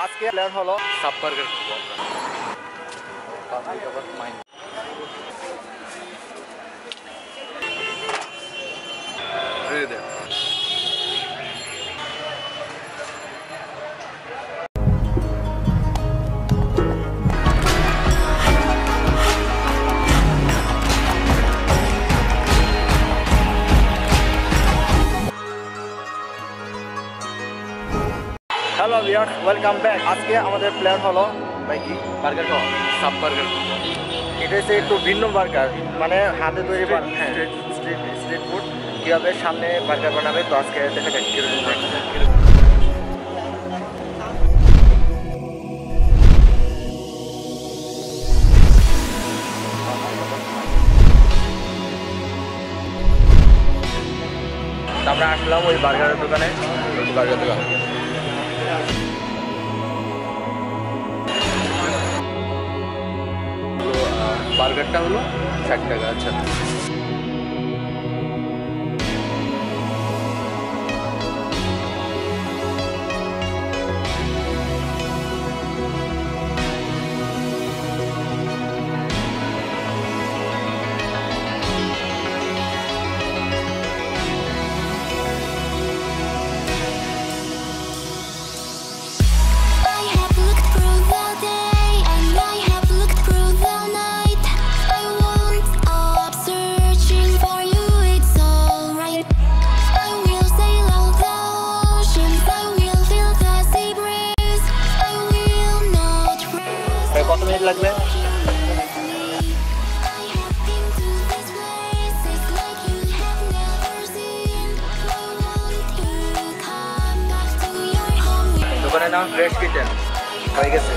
আজকে প্ল্যান হলো sub burger খাবো আমরা। Hello viewers, welcome back. আজকে আমাদের প্ল্যান হলো ভাই কি বার্গার খাওয়া, সাব বার্গার। এটা হচ্ছে একটু ভিন্ন বার্গার, মানে হাতে তৈরি স্ট্রিট ফুড। কীভাবে সামনে বার্গার বানাবে, তো আজকে দেখা যাক কীরকম। আমরা আসলাম ওই বার্গারের দোকানে, বার্গার দোকান। বার্গারটা হলো 60 টাকা। আচ্ছা, কত মিনিট লাগবে? দোকানের নাম ফ্রেশ কিচেন। হয়ে গেছে।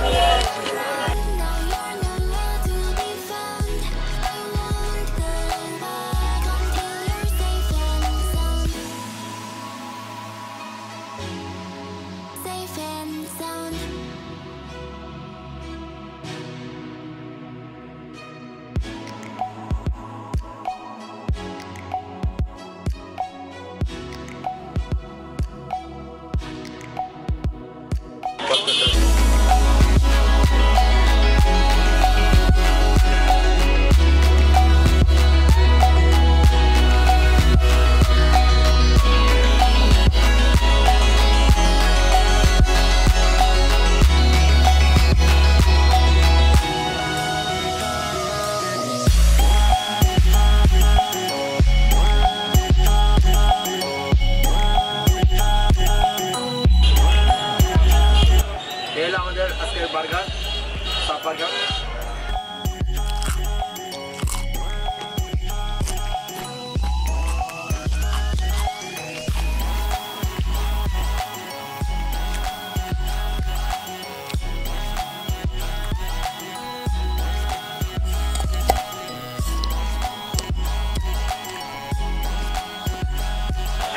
আমাদের আজকের বার্গার, সাব বার্গার।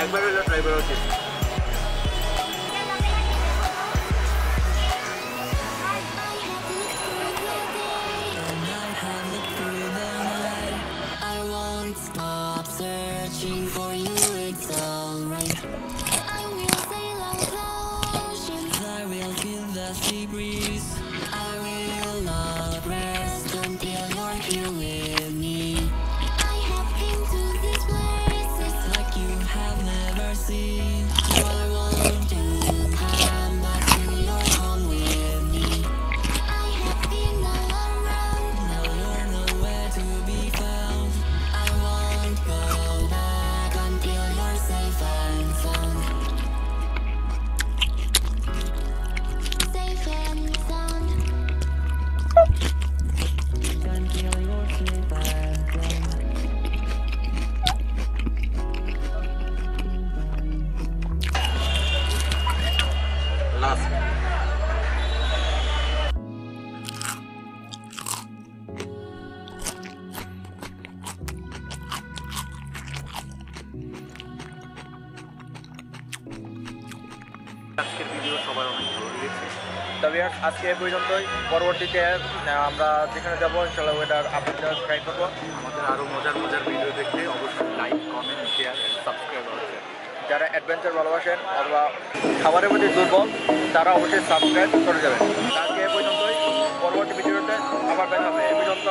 একবার হলো ট্রাই করা উচিত। Stop searching for you, it's alright. I will sail out the oceans, I will feel the sea breeze. I will not rest until you're here with me. I have been to these places like you have never seen. I want to come back to your home with me. I have been all around, now you're nowhere to be found. Go back until you're safe and sound. Safe and sound. Until you're safe and sound. Last. আজকের video সবার অনেক ভালো লেগেছে। তবে আজকে এই পর্যন্তই। পরবর্তীতে আমরা যেখানে যাবো ইনশাআল্লাহ ওটার আপডেট ট্রাই করবো। আমাদের আরও মজার মজার ভিডিও দেখতে অবশ্যই লাইক, কমেন্ট, শেয়ার, সাবস্ক্রাইব করতে। যারা অ্যাডভেঞ্চার ভালোবাসেন অথবা খাবারের প্রতি দুর্বল তারা অবশ্যই সাবস্ক্রাইব করে যাবেন। আজকে এ পর্যন্তই, পরবর্তী ভিডিওতে আবার দেখা হবে। এ পর্যন্ত